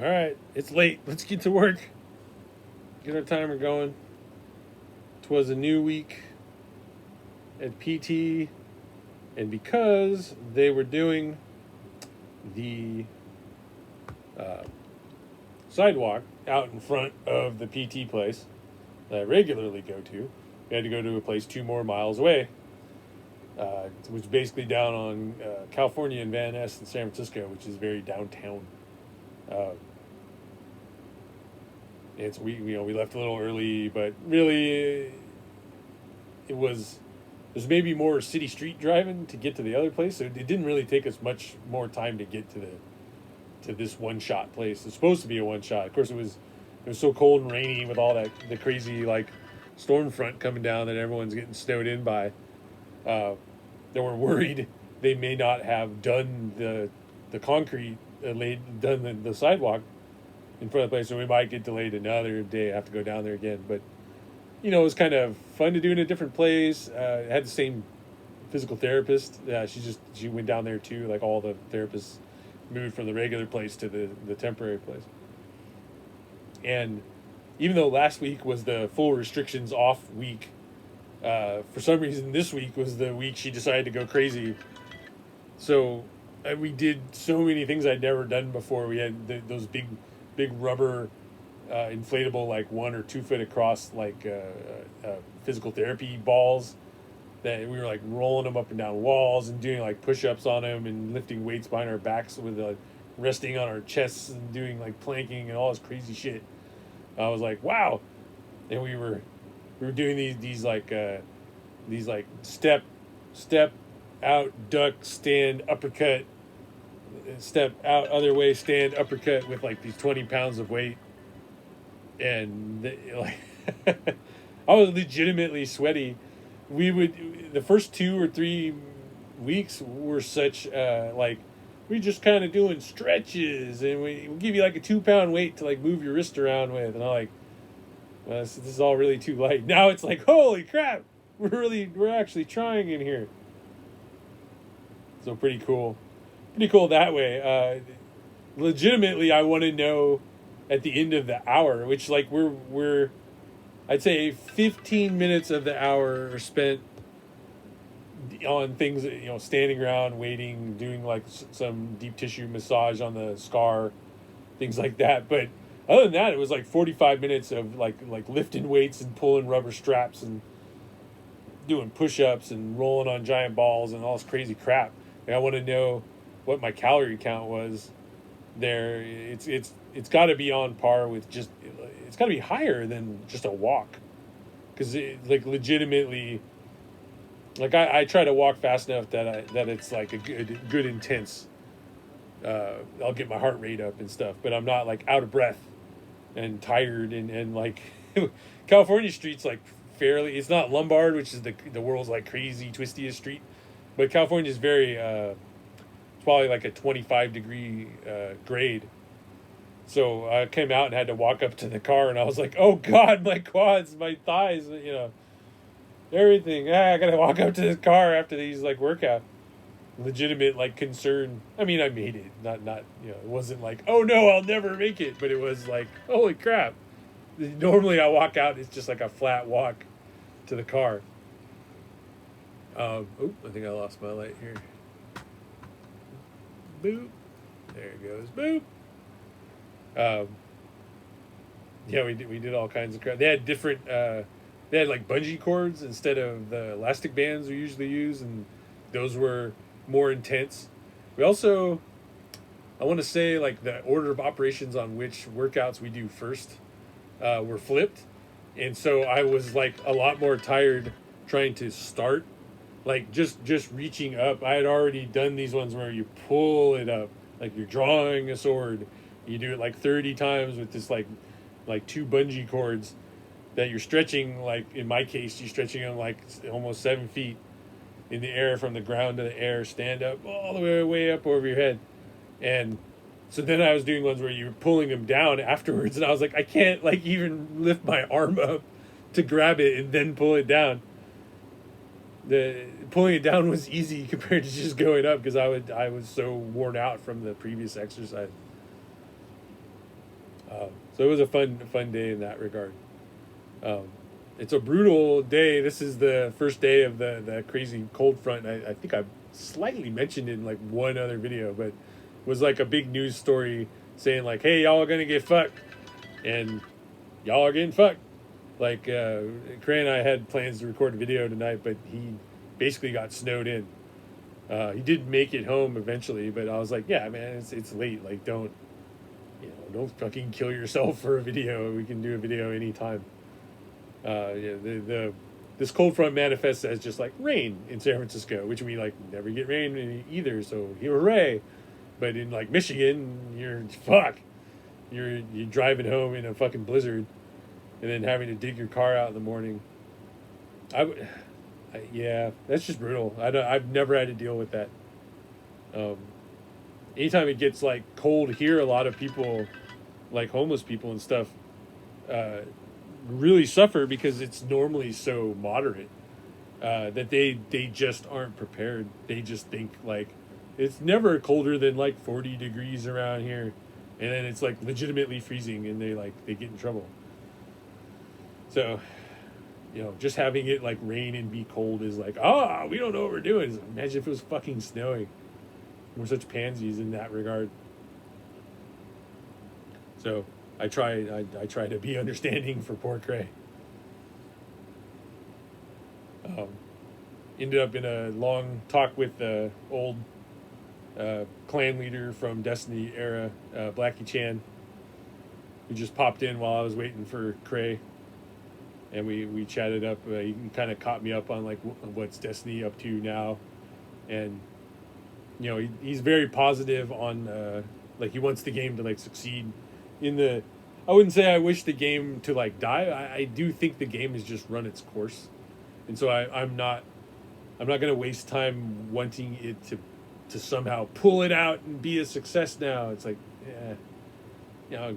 All right, it's late. Let's get to work. Get our timer going. 'Twas a new week at PT, and because they were doing the uh, sidewalk out in front of the PT place that I regularly go to, we had to go to a place 2 more miles away, which is basically down on California and Van Ness in San Francisco, which is very downtown. And so we left a little early, but really there's maybe more city street driving to get to the other place, so it didn't really take us much more time to get to this one shot place. It's supposed to be a one shot. Of course, it was so cold and rainy with all the crazy storm front coming down that everyone's getting snowed in by. That we're worried they may not have done the concrete, done the sidewalk in front of the place, so we might get delayed another day. Have to go down there again, but it was kind of fun to do in a different place. Had the same physical therapist. She went down there too. Like all the therapists moved from the regular place to the temporary place. And even though last week was the full restrictions off week, for some reason this week was the week she decided to go crazy. So we did so many things I'd never done before. We had those big rubber inflatable 1 or 2 foot across physical therapy balls that we were rolling them up and down walls and doing push-ups on them and lifting weights behind our backs with resting on our chests and doing planking and all this crazy shit. I was like, wow. And we were doing these step out, duck, stand, uppercut, step out other way, stand, uppercut with these 20 pounds of weight. And I was legitimately sweaty. The first 2 or 3 weeks were such we just kind of doing stretches, and we give you a 2-pound weight to move your wrist around with, and I'm well, this is all really too light. Now it's holy crap, we're actually trying in here. So pretty cool that way. Legitimately, I want to know at the end of the hour, which we're I'd say 15 minutes of the hour are spent on things, standing around, waiting, doing some deep tissue massage on the scar, things like that. But other than that, it was 45 minutes of lifting weights and pulling rubber straps and doing push-ups and rolling on giant balls and all this crazy crap. I want to know what my calorie count was there. It's got to be on par with it's got to be higher than just a walk, because legitimately, I try to walk fast enough that it's a good intense. I'll get my heart rate up and stuff, but I'm not out of breath and tired and California streets fairly. It's not Lombard, which is the world's crazy twistiest street, but California is very. It's probably a 25-degree grade. So I came out and had to walk up to the car, and I was oh God, my quads, my thighs, everything. I gotta walk up to this car after these workout. Legitimate concern. I mean, I made it. Not it wasn't oh no, I'll never make it, but it was holy crap. Normally I walk out, it's just a flat walk to the car. I think I lost my light here. Boop. There it goes. Boop. We did all kinds of crap. They had different they had bungee cords instead of the elastic bands we usually use, and those were more intense. We also, I want to say the order of operations on which workouts we do first were flipped, and so I was a lot more tired trying to start just reaching up. I had already done these ones where you pull it up you're drawing a sword. You do it 30 times with this 2 bungee cords that you're stretching. In my case, you're stretching them almost 7 feet in the air, from the ground to the air, stand up all the way up over your head. And so then I was doing ones where you were pulling them down afterwards, and I was I can't even lift my arm up to grab it and then pull it down. The pulling it down was easy compared to just going up, because I was so worn out from the previous exercise. So it was a fun day in that regard. Um, it's a brutal day. This is the first day of the crazy cold front. I think I slightly mentioned it in like one other video, but it was like a big news story saying like, "Hey, y'all are gonna get fucked," and y'all are getting fucked. Like Cray and I had plans to record a video tonight, but he basically got snowed in. He did make it home eventually, but I was like, "Yeah, man, it's late. Like, don't fucking kill yourself for a video. We can do a video anytime." Yeah, the this cold front manifests as just like rain in San Francisco, which we like never get rain either. So hooray! But in like Michigan, you're driving home in a fucking blizzard, and then having to dig your car out in the morning. Yeah, that's just brutal. I've never had to deal with that. Um, Anytime it gets like cold here, a lot of people, like homeless people and stuff, uh, really suffer because it's normally so moderate that they just aren't prepared. They just think like it's never colder than like 40 degrees around here, and then it's like legitimately freezing, and they get in trouble. So, just having it like rain and be cold is like, we don't know what we're doing. Imagine if it was fucking snowing. We're such pansies in that regard. So I try to be understanding for poor Cray. Ended up in a long talk with the old clan leader from Destiny era, BlackieChan, who just popped in while I was waiting for Cray, and we chatted up. He kind of caught me up on like what's Destiny up to now, and he's very positive on like he wants the game to like succeed in the. I wouldn't say I wish the game to like die. I do think the game has just run its course, and so I'm not going to waste time wanting it to somehow pull it out and be a success now. It's like,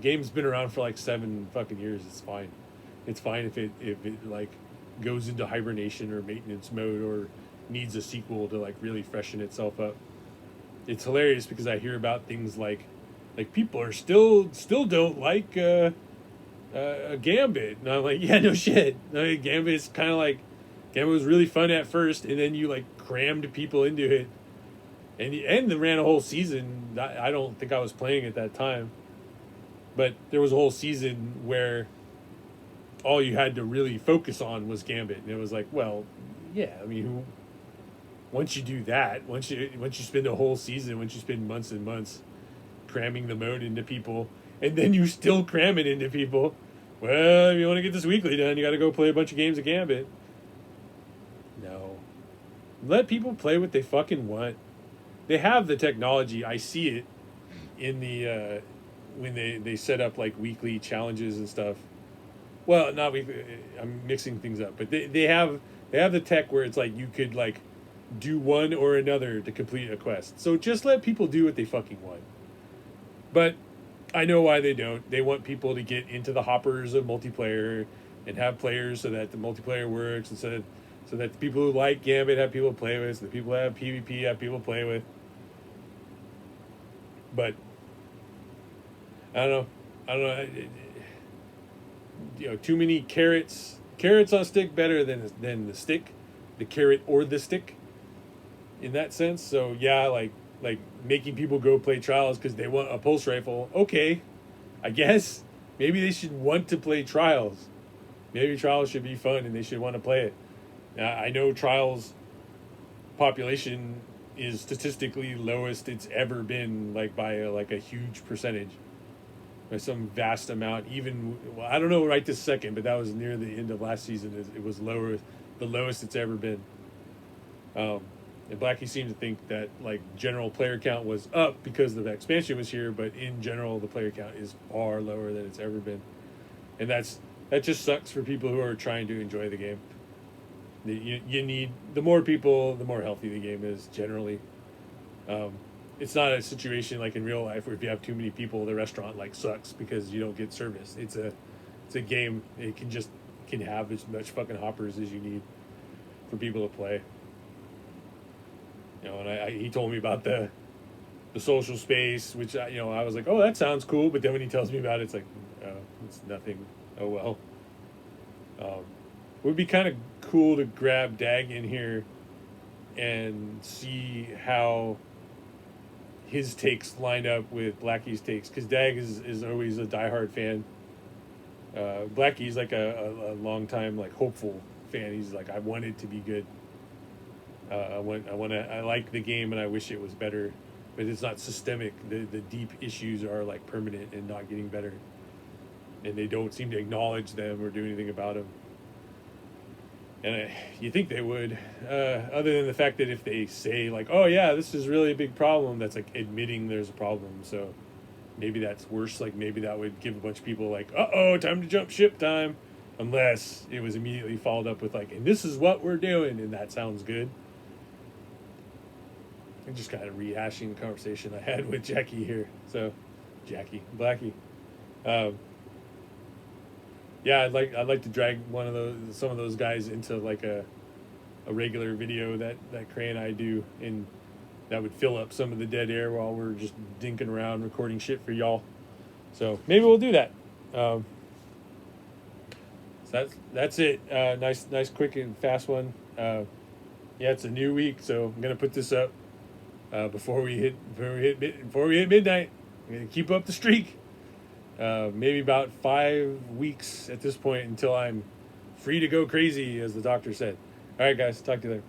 game's been around for like 7 fucking years. It's fine. It's fine if it like goes into hibernation or maintenance mode or needs a sequel to like really freshen itself up. It's hilarious because I hear about things like people are still don't like a Gambit, and I'm like, yeah, no shit. Gambit is kind of like Gambit was really fun at first, and then you like crammed people into it, and they ran a whole season. I don't think I was playing at that time, but there was a whole season where all you had to really focus on was Gambit, and it was like, well, yeah, I mean, once you do that, once you spend a whole season, once you spend months and months cramming the mode into people, and then you still cram it into people, well, if you want to get this weekly done, you got to go play a bunch of games of Gambit. No. Let people play what they fucking want. They have the technology. I see it in the when they set up like weekly challenges and stuff. Well, not weekly. I'm mixing things up, but they have the tech where it's like you could like do one or another to complete a quest. So just let people do what they fucking want. But I know why they don't. They want people to get into the hoppers of multiplayer and have players so that the multiplayer works, and so that the people who like Gambit have people to play with, so the people who have PvP have people to play with. But I don't know. Too many carrots on a stick better than the stick, the carrot or the stick. In that sense, so yeah, like making people go play trials because they want a pulse rifle. Okay, I guess maybe they should want to play trials. Maybe trials should be fun and they should want to play it. I know trials population is statistically lowest it's ever been, like by a huge percentage, by some vast amount. Even I don't know right this second, but that was near the end of last season. It was lower, the lowest it's ever been. And Blackie seemed to think that like general player count was up because the expansion was here, but in general the player count is far lower than it's ever been, and that just sucks for people who are trying to enjoy the game. You need the more people, the more healthy the game is generally. It's not a situation like in real life where if you have too many people, the restaurant like sucks because you don't get service. It's a game. It can have as much fucking hoppers as you need for people to play. And he told me about the the social space, which I was like, oh, that sounds cool. But then when he tells me about it, it's like, oh, it's nothing. Oh well. It would be kind of cool to grab Dag in here and see how his takes line up with Blackie's takes, because Dag is always a diehard fan. Blackie's like a long time like hopeful fan. He's like, I want it to be good. I like the game and I wish it was better, but it's not systemic. The deep issues are like permanent and not getting better, and they don't seem to acknowledge them or do anything about them. And you think they would, other than the fact that if they say like, oh yeah, this is really a big problem, that's like admitting there's a problem. So maybe that's worse. Like maybe that would give a bunch of people like, uh-oh, time to jump ship time. Unless it was immediately followed up with like, and this is what we're doing, and that sounds good. I'm just kind of rehashing the conversation I had with Jackie here. So, Blackie. Yeah, I'd like to drag some of those guys into like a regular video that Cray and I do, and that would fill up some of the dead air while we're just dinking around recording shit for y'all. So maybe we'll do that. So that's it. Nice, quick and fast one. Yeah, it's a new week, so I'm gonna put this up before we hit midnight. I'm gonna keep up the streak. Maybe about 5 weeks at this point until I'm free to go crazy, as the doctor said. All right, guys, talk to you later.